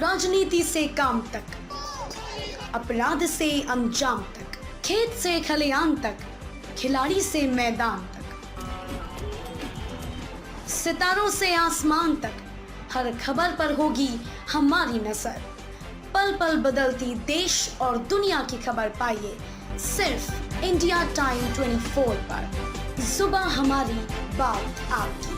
राजनीति से काम तक, अपराध से अंजाम तक, खेत से खलियान तक, खिलाड़ी से मैदान तक, सितारों से आसमान तक, हर खबर पर होगी हमारी नजर। पल पल बदलती देश और दुनिया की खबर पाइए सिर्फ इंडिया टाइम 24 पर। सुबह हमारी, बात आपकी।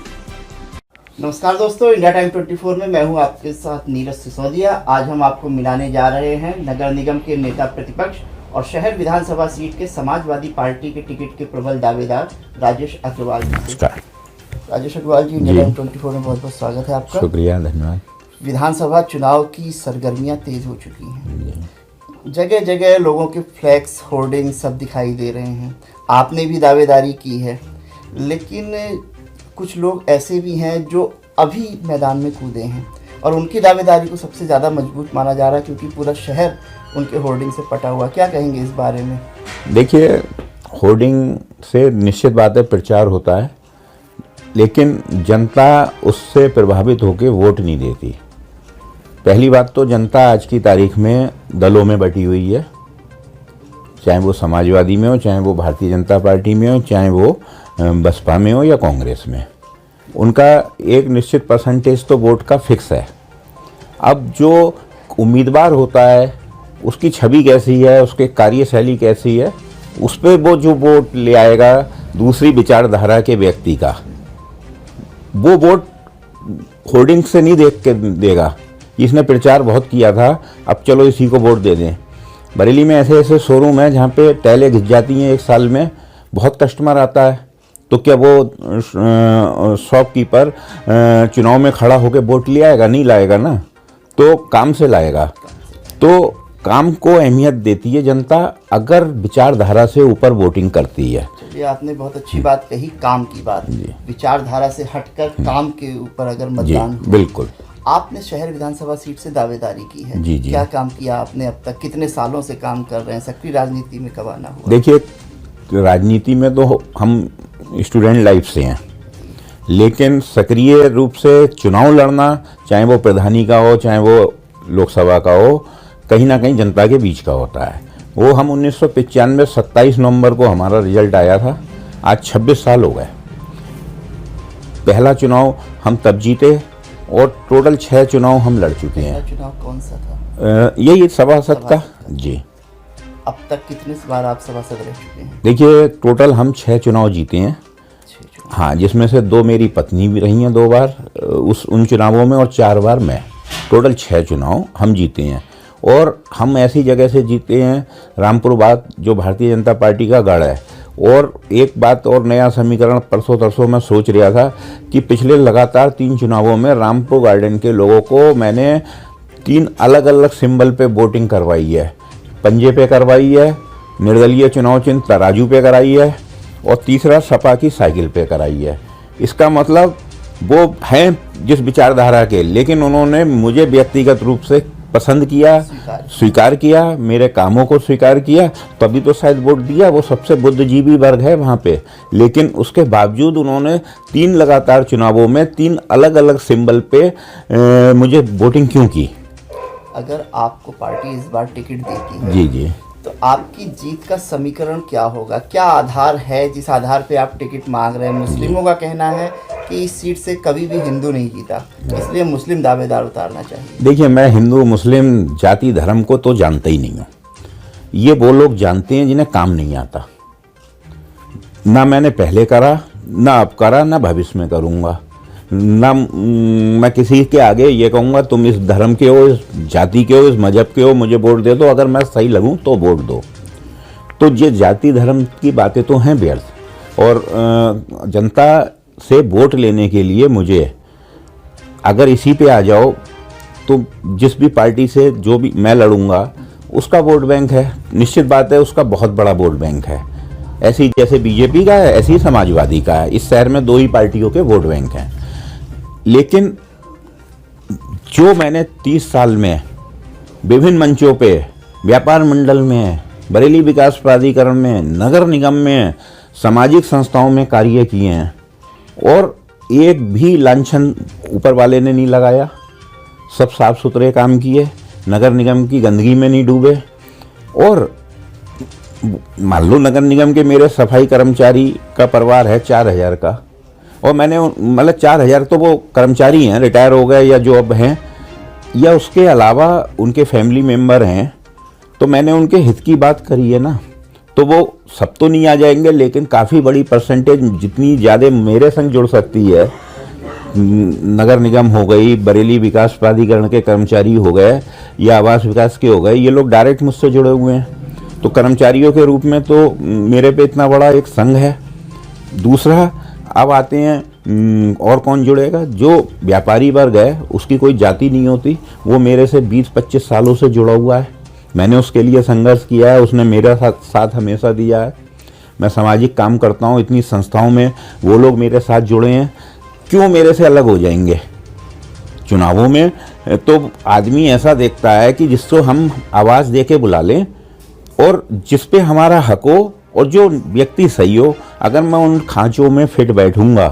नमस्कार दोस्तों, इंडिया टाइम 24 में मैं हूं आपके साथ नीरज सिसोदिया। आज हम आपको मिलाने जा रहे हैं नगर निगम के नेता प्रतिपक्ष और शहर विधानसभा सीट के समाजवादी पार्टी के टिकट के प्रबल दावेदार राजेश अग्रवाल जी से। राजेश अग्रवाल जी, इंडिया टाइम 24 में बहुत बहुत स्वागत है आपका। शुक्रिया, धन्यवाद। विधानसभा चुनाव की सरगर्मियां तेज हो चुकी हैं, जगह जगह लोगों के फ्लैक्स, होर्डिंग सब दिखाई दे रहे हैं। आपने भी दावेदारी की है, लेकिन कुछ लोग ऐसे भी हैं जो अभी मैदान में कूदे हैं और उनकी दावेदारी को सबसे ज़्यादा मजबूत माना जा रहा है, क्योंकि पूरा शहर उनके होर्डिंग से पटा हुआ। क्या कहेंगे इस बारे में? देखिए, होर्डिंग से निश्चित बात है प्रचार होता है, लेकिन जनता उससे प्रभावित होकर वोट नहीं देती। पहली बात तो जनता आज की तारीख में दलों में बटी हुई है, चाहे वो समाजवादी में हो, चाहे वो भारतीय जनता पार्टी में हो, चाहे वो बसपा में हो या कांग्रेस में। उनका एक निश्चित परसेंटेज तो वोट का फिक्स है। अब जो उम्मीदवार होता है उसकी छवि कैसी है, उसके कार्यशैली कैसी है, उस पर वो जो वोट ले आएगा दूसरी विचारधारा के व्यक्ति का, वो वोट होर्डिंग से नहीं देख के देगा। इसने प्रचार बहुत किया था, अब चलो इसी को वोट दे दें। बरेली में ऐसे ऐसे शोरूम है जहाँ पे टाइलें घिस जाती हैं एक साल में, बहुत कस्टमर आता है, तो क्या वो शॉपकीपर चुनाव में खड़ा होकर वोट ले आएगा? नहीं लाएगा ना, तो काम से लाएगा। तो काम को अहमियत देती है जनता, अगर विचारधारा से ऊपर वोटिंग करती है। ये आपने बहुत अच्छी बात कही, काम की बात। विचारधारा से हटकर काम के ऊपर अगर मतदान हो। बिल्कुल। आपने शहर विधानसभा सीट से दावेदारी की है। जी। क्या काम किया आपने अब तक? कितने सालों से काम कर रहे हैं? सक्रिय राजनीति में कब आना हुआ? देखिए, राजनीति में तो हम स्टूडेंट लाइफ से हैं, लेकिन सक्रिय रूप से चुनाव लड़ना, चाहे वो प्रधानी का हो, चाहे वो लोकसभा का हो, कहीं ना कहीं जनता के बीच का होता है। वो हम 1995 27 नवंबर को हमारा रिजल्ट आया था। आज 26 साल हो गए। पहला चुनाव हम तब जीते और टोटल 6 चुनाव हम लड़ चुके हैं। चुनाव कौन सा था? यही सभासद का। जी। अब तक कितने बार आप सभासद रह चुके हैं? देखिए, टोटल हम 6 चुनाव जीते हैं। हाँ, जिसमें से 2 मेरी पत्नी भी रही हैं 2 बार उन चुनावों में, और 4 बार मैं। टोटल 6 चुनाव हम जीते हैं, और हम ऐसी जगह से जीते हैं, रामपुर बाग जो भारतीय जनता पार्टी का गढ़ है। और एक बात और, नया समीकरण परसों तरसों मैं सोच रहा था कि पिछले लगातार 3 चुनावों में रामपुर गार्डन के लोगों को मैंने 3 अलग अलग सिंबल पे वोटिंग करवाई है। पंजे पे करवाई है, निर्दलीय चुनाव चिन्ह तराजू पे कराई है, और तीसरा सपा की साइकिल पे कराई है। इसका मतलब वो हैं जिस विचारधारा के, लेकिन उन्होंने मुझे व्यक्तिगत रूप से पसंद किया, स्वीकार किया, मेरे कामों को स्वीकार किया, तभी तो शायद वोट दिया। वो सबसे बुद्धिजीवी वर्ग है वहाँ पे, लेकिन उसके बावजूद उन्होंने 3 लगातार चुनावों में 3 अलग अलग सिंबल पे मुझे वोटिंग क्यों की? अगर आपको पार्टी इस बार टिकट देती है, जी, तो आपकी जीत का समीकरण क्या होगा? क्या आधार है जिस आधार पे आप टिकट मांग रहे हैं? मुस्लिमों का कहना है कि इस सीट से कभी भी हिंदू नहीं जीता, इसलिए मुस्लिम दावेदार उतारना चाहिए। देखिए, मैं हिंदू मुस्लिम जाति धर्म को तो जानता ही नहीं हूँ। ये वो लोग जानते हैं जिन्हें काम नहीं आता। ना मैंने पहले करा, ना अब करा, ना भविष्य में करूँगा। ना मैं किसी के आगे ये कहूँगा तुम इस धर्म के हो, इस जाति के हो, इस मजहब के हो, मुझे वोट दे दो। अगर मैं सही लगूँ तो वोट दो। तो ये जाति धर्म की बातें तो हैं व्यर्थ। और जनता से वोट लेने के लिए मुझे अगर इसी पे आ जाओ, तो जिस भी पार्टी से जो भी मैं लड़ूंगा उसका वोट बैंक है। निश्चित बात है, उसका बहुत बड़ा वोट बैंक है। ऐसी जैसे बीजेपी का है, ऐसी समाजवादी का है। इस शहर में 2 ही पार्टियों के वोट बैंक हैं। लेकिन जो मैंने 30 साल में विभिन्न मंचों पे, व्यापार मंडल में, बरेली विकास प्राधिकरण में, नगर निगम में, सामाजिक संस्थाओं में कार्य किए हैं, और एक भी लांछन ऊपर वाले ने नहीं लगाया। सब साफ सुथरे काम किए, नगर निगम की गंदगी में नहीं डूबे। और मान लो नगर निगम के मेरे सफाई कर्मचारी का परिवार है 4,000 का, और मैंने मतलब 4,000 तो वो कर्मचारी हैं, रिटायर हो गए या जो अब हैं, या उसके अलावा उनके फैमिली मेम्बर हैं, तो मैंने उनके हित की बात करी है ना। तो वो सब तो नहीं आ जाएंगे, लेकिन काफ़ी बड़ी परसेंटेज, जितनी ज़्यादा मेरे संग जुड़ सकती है, नगर निगम हो गई, बरेली विकास प्राधिकरण के कर्मचारी हो गए या आवास विकास के हो गए, ये लोग डायरेक्ट मुझसे जुड़े हुए हैं। तो कर्मचारियों के रूप में तो मेरे पे इतना बड़ा एक संघ है। दूसरा, अब आते हैं और कौन जुड़ेगा, जो व्यापारी वर्ग है उसकी कोई जाति नहीं होती, वो मेरे से 20-25 सालों से जुड़ा हुआ है। मैंने उसके लिए संघर्ष किया है, उसने मेरा साथ हमेशा दिया है। मैं सामाजिक काम करता हूँ, इतनी संस्थाओं में वो लोग मेरे साथ जुड़े हैं, क्यों मेरे से अलग हो जाएंगे। चुनावों में तो आदमी ऐसा देखता है कि जिसको हम आवाज़ दे के बुला लें और जिस पे हमारा हक हो और जो व्यक्ति सही हो, अगर मैं उन खांचों में फिट बैठूंगा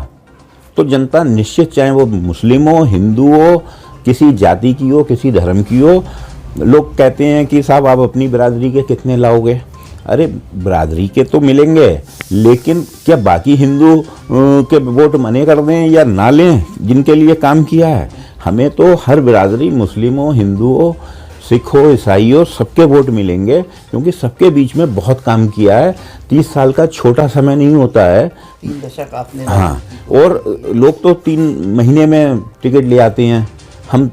तो जनता निश्चित, चाहे वो मुस्लिम हो, हिंदू हो, किसी जाति की हो, किसी धर्म की हो। लोग कहते हैं कि साहब आप अपनी बिरादरी के कितने लाओगे। अरे बिरादरी के तो मिलेंगे, लेकिन क्या बाकी हिंदू के वोट मने कर दें या ना लें जिनके लिए काम किया है? हमें तो हर बिरादरी, मुस्लिम हो, हिंदू हो, सिख हो, ईसाई हो, सबके वोट मिलेंगे, क्योंकि सबके बीच में बहुत काम किया है। 30 साल का छोटा समय नहीं होता है। 3 दशक आपने। हाँ, और लोग तो 3 महीने में टिकट ले आते हैं, हम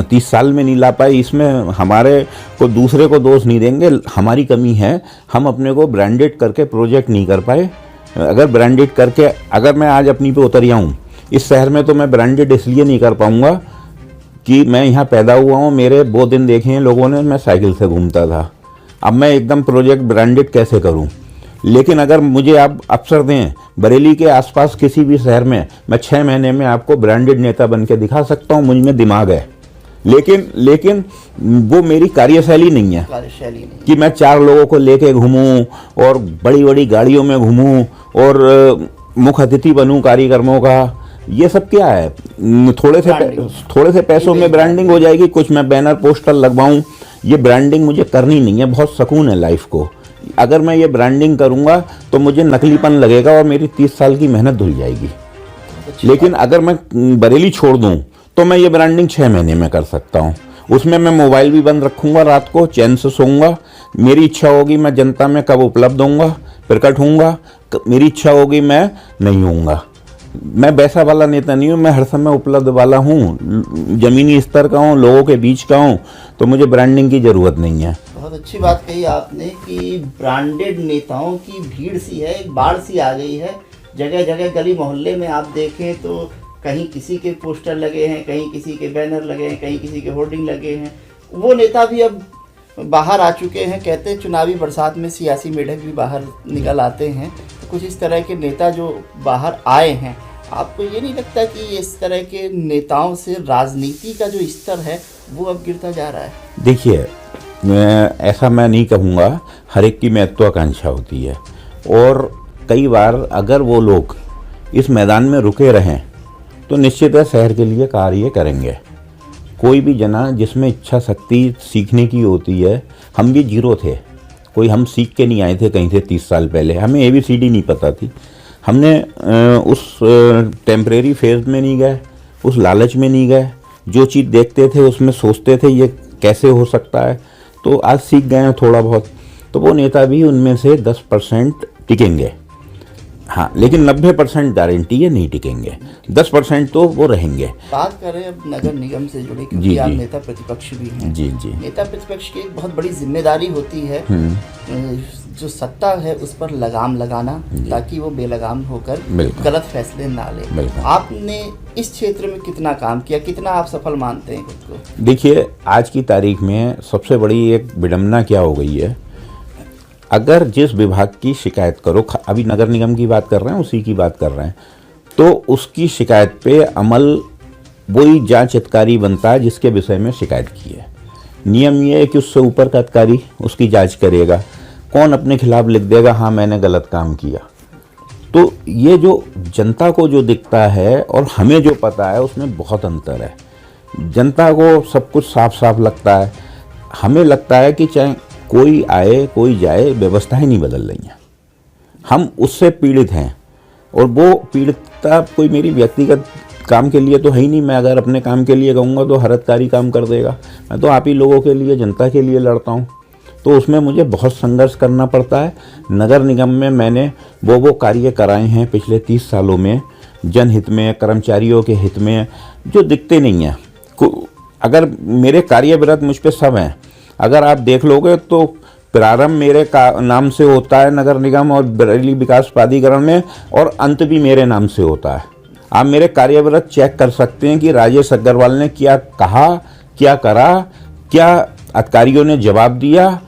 30 साल में नहीं ला पाए। इसमें हमारे को दूसरे को दोष नहीं देंगे, हमारी कमी है। हम अपने को ब्रांडेड करके प्रोजेक्ट नहीं कर पाए। अगर ब्रांडेड करके, अगर मैं आज अपनी पे उतर जाऊँ इस शहर में, तो मैं ब्रांडेड इसलिए नहीं कर पाऊँगा कि मैं यहाँ पैदा हुआ हूँ, मेरे वो दिन देखे हैं लोगों ने, मैं साइकिल से घूमता था। अब मैं एकदम प्रोजेक्ट ब्रांडेड कैसे करूँ? लेकिन अगर मुझे आप अवसर दें, बरेली के आसपास किसी भी शहर में, मैं 6 महीने में आपको ब्रांडेड नेता बन के दिखा सकता हूँ। मुझ में दिमाग है, लेकिन वो मेरी कार्यशैली नहीं है कि मैं 4 लोगों को लेके घूमूं और बड़ी बड़ी गाड़ियों में घूमूं और मुख्य अतिथि बनूं कार्यक्रमों का। ये सब क्या है? थोड़े से पैसों में ब्रांडिंग हो जाएगी, कुछ मैं बैनर पोस्टर लगवाऊं। ये ब्रांडिंग मुझे करनी नहीं है। बहुत सुकून है लाइफ को। अगर मैं ये ब्रांडिंग करूंगा तो मुझे नकलीपन लगेगा और मेरी 30 साल की मेहनत धुल जाएगी। लेकिन अगर मैं बरेली छोड़ दूं तो मैं ये ब्रांडिंग 6 महीने में कर सकता हूँ। उसमें मैं मोबाइल भी बंद रखूंगा, रात को चैन से सोऊंगा। मेरी इच्छा होगी मैं जनता में कब उपलब्ध होऊंगा, प्रकट होऊंगा, मेरी इच्छा होगी मैं नहीं होऊंगा। मैं वैसा वाला नेता नहीं हूँ, मैं हर समय उपलब्ध वाला हूँ, जमीनी स्तर का हूँ, लोगों के बीच का हूँ, तो मुझे ब्रांडिंग की ज़रूरत नहीं है। बहुत अच्छी बात कही आपने कि ब्रांडेड नेताओं की भीड़ सी है, एक बाढ़ सी आ गई है। जगह जगह गली मोहल्ले में आप देखें तो कहीं किसी के पोस्टर लगे हैं, कहीं किसी के बैनर लगे हैं, कहीं किसी के होर्डिंग लगे हैं। वो नेता भी अब बाहर आ चुके हैं। कहते हैं चुनावी बरसात में सियासी मेढक भी बाहर निकल आते हैं। तो कुछ इस तरह के नेता जो बाहर आए हैं, आपको ये नहीं लगता कि इस तरह के नेताओं से राजनीति का जो स्तर है वो अब गिरता जा रहा है? देखिए, ऐसा मैं नहीं कहूँगा। हर एक की महत्वाकांक्षा होती है, और कई बार अगर वो लोग इस मैदान में रुके रहें तो निश्चित है शहर के लिए कार्य करेंगे। कोई भी जना जिसमें इच्छा शक्ति सीखने की होती है, हम भी जीरो थे, कोई हम सीख के नहीं आए थे कहीं से 30 साल पहले। हमें ABCD नहीं पता थी। हमने उस टेम्परेरी फेज में नहीं गए, उस लालच में नहीं गए। जो चीज़ देखते थे उसमें सोचते थे ये कैसे हो सकता है, तो आज सीख गए हैं थोड़ा बहुत। तो वो नेता भी उनमें से 10% टिकेंगे, हाँ, लेकिन 90% गारंटी है नहीं टिकेंगे। 10% तो वो रहेंगे। बात करें अब नगर निगम से जुड़े, क्योंकि आप नेता प्रतिपक्ष भी हैं। जी। नेता प्रतिपक्ष की एक बहुत बड़ी जिम्मेदारी होती है जो सत्ता है उस पर लगाम लगाना, ताकि वो बेलगाम होकर गलत फैसले ना ले। आपने इस क्षेत्र में कितना काम किया, कितना आप सफल मानते हैं खुद को? देखिए, आज की तारीख में सबसे बड़ी एक विडंबना क्या हो गई है, अगर जिस विभाग की शिकायत करो, अभी नगर निगम की बात कर रहे हैं, उसी की बात कर रहे हैं, तो उसकी शिकायत पे अमल वही जांच अधिकारी बनता है जिसके विषय में शिकायत की है। नियम ये है कि उससे ऊपर का अधिकारी उसकी जांच करेगा। कौन अपने खिलाफ लिख देगा हाँ मैंने गलत काम किया? तो ये जो जनता को जो दिखता है और हमें जो पता है उसमें बहुत अंतर है। जनता को सब कुछ साफ साफ लगता है। हमें लगता है कि चाहे कोई आए कोई जाए, व्यवस्थाएं नहीं बदल रही हैं। हम उससे पीड़ित हैं, और वो पीड़ितता कोई मेरी व्यक्तिगत काम के लिए तो है ही नहीं। मैं अगर अपने काम के लिए कहूँगा तो हरतकारी काम कर देगा। मैं तो आप ही लोगों के लिए, जनता के लिए लड़ता हूँ, तो उसमें मुझे बहुत संघर्ष करना पड़ता है। नगर निगम में मैंने वो कार्य कराए हैं पिछले 30 सालों में, जनहित में, कर्मचारियों के हित में, जो दिखते नहीं हैं। अगर मेरे कार्यविरत मुझ पे सब हैं, अगर आप देख लोगे तो प्रारंभ मेरे नाम से होता है नगर निगम और बरेली विकास प्राधिकरण में, और अंत भी मेरे नाम से होता है। आप मेरे कार्यविरत चेक कर सकते हैं कि राजेश अग्रवाल ने क्या कहा, क्या करा, क्या अधिकारियों ने जवाब दिया।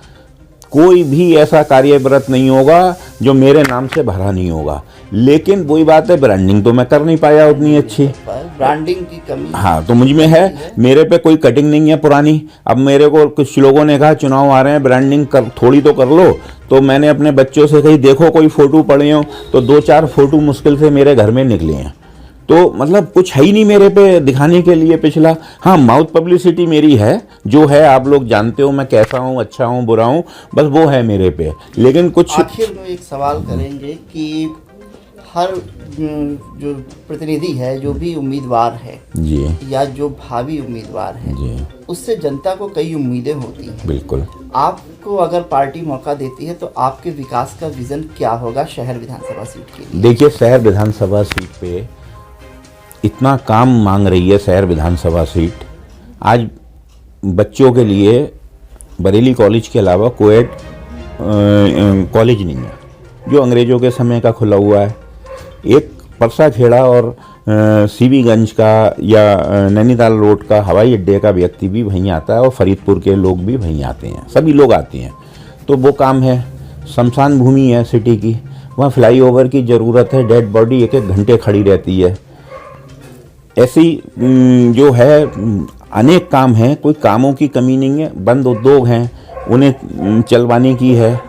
कोई भी ऐसा कार्यविरत नहीं होगा जो मेरे नाम से भरा नहीं होगा। लेकिन वही बात है, ब्रांडिंग तो मैं कर नहीं पाया उतनी अच्छी, ब्रांडिंग की कमी। हाँ, तो मुझ में है। मेरे पे कोई कटिंग नहीं है पुरानी। अब मेरे को कुछ लोगों ने कहा चुनाव आ रहे हैं, ब्रांडिंग थोड़ी तो कर लो। तो मैंने अपने बच्चों से कही देखो कोई फोटो पड़े हो, तो 2-4 फोटो मुश्किल से मेरे घर में निकले हैं। तो मतलब कुछ है ही नहीं मेरे पे दिखाने के लिए पिछला। हाँ, माउथ पब्लिसिटी मेरी है, जो है आप लोग जानते हो मैं कैसा हूँ, अच्छा हूँ, बुरा हूँ, बस वो है मेरे पे। लेकिन कुछ आखिर में एक सवाल करेंगे कि हर जो प्रतिनिधि है, जो भी उम्मीदवार है जी, या जो भावी उम्मीदवार है जी, उससे जनता को कई उम्मीदें होती हैं। बिल्कुल। आपको अगर पार्टी मौका देती है तो आपके विकास का विजन क्या होगा शहर विधानसभा सीट के लिए? देखिए, शहर विधानसभा सीट पे इतना काम मांग रही है शहर विधानसभा सीट। आज बच्चों के लिए बरेली कॉलेज के अलावा कोएड कॉलेज नहीं है, जो अंग्रेज़ों के समय का खुला हुआ है। एक परसा खेड़ा और सीबीगंज का या नैनीताल रोड का हवाई अड्डे का व्यक्ति भी वहीं आता है, और फरीदपुर के लोग भी वहीं आते हैं, सभी लोग आते हैं। तो वो काम है। शमशान भूमि है सिटी की, वहाँ फ्लाईओवर की ज़रूरत है। डेड बॉडी 1-1 घंटे खड़ी रहती है। ऐसी जो है अनेक काम हैं, कोई कामों की कमी नहीं है। बंद उद्योग हैं, उन्हें चलवाने की है।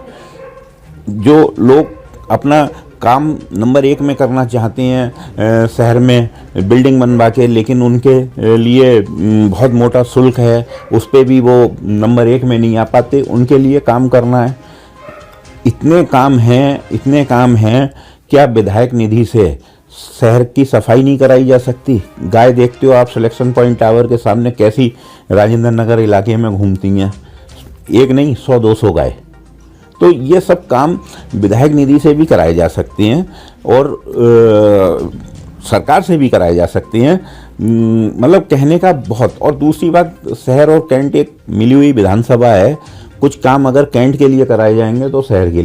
जो लोग अपना काम नंबर 1 में करना चाहते हैं शहर में बिल्डिंग बनवा के, लेकिन उनके लिए बहुत मोटा शुल्क है, उस पर भी वो नंबर 1 में नहीं आ पाते, उनके लिए काम करना है। इतने काम हैं क्या विधायक निधि से शहर की सफाई नहीं कराई जा सकती? गाय देखते हो आप सिलेक्शन पॉइंट टावर के सामने कैसी राजेंद्र नगर इलाके में घूमती हैं, एक नहीं 100-200 गाय। तो ये सब काम विधायक निधि से भी कराए जा सकते हैं, और सरकार से भी कराए जा सकते हैं। मतलब कहने का बहुत। और दूसरी बात, शहर और कैंट एक मिली हुई विधानसभा है। कुछ काम अगर कैंट के लिए कराए जाएंगे तो शहर के लिए